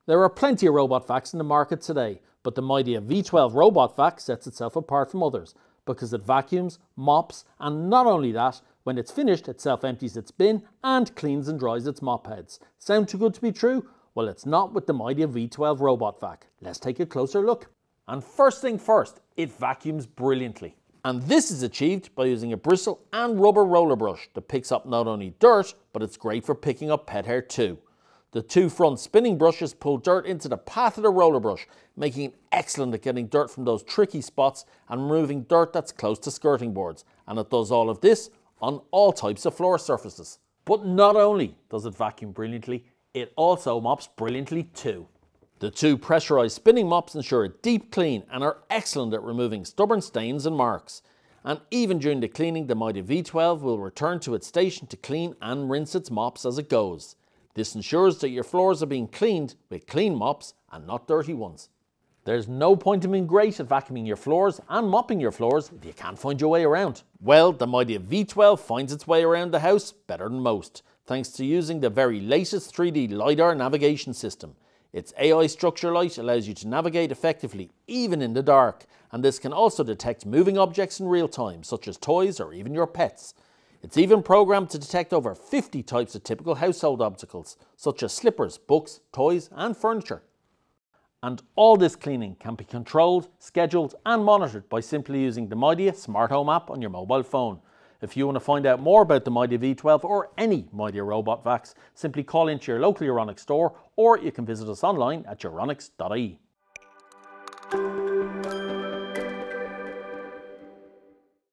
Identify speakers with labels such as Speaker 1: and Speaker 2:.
Speaker 1: There are plenty of robot vacs in the market today, but the Midea V12 Robot Vac sets itself apart from others because it vacuums, mops, and not only that, when it's finished it self-empties its bin and cleans and dries its mop heads. Sound too good to be true? Well, it's not with the Midea V12 Robot Vac. Let's take a closer look. And first thing first, it vacuums brilliantly. And this is achieved by using a bristle and rubber roller brush that picks up not only dirt, but it's great for picking up pet hair too. The two front spinning brushes pull dirt into the path of the roller brush, making it excellent at getting dirt from those tricky spots and removing dirt that's close to skirting boards. And it does all of this on all types of floor surfaces. But not only does it vacuum brilliantly, it also mops brilliantly too. The two pressurized spinning mops ensure a deep clean and are excellent at removing stubborn stains and marks. And even during the cleaning, the Midea V12 will return to its station to clean and rinse its mops as it goes. This ensures that your floors are being cleaned with clean mops and not dirty ones. There's no point in being great at vacuuming your floors and mopping your floors if you can't find your way around. Well, the Midea V12 finds its way around the house better than most, thanks to using the very latest 3D LiDAR navigation system. Its AI structure light allows you to navigate effectively even in the dark, and this can also detect moving objects in real time, such as toys or even your pets. It's even programmed to detect over 50 types of typical household obstacles, such as slippers, books, toys and furniture. And all this cleaning can be controlled, scheduled and monitored by simply using the Midea Smart Home app on your mobile phone. If you want to find out more about the Midea V12 or any Midea robot vacs, simply call into your local Euronics store, or you can visit us online at euronics.ie.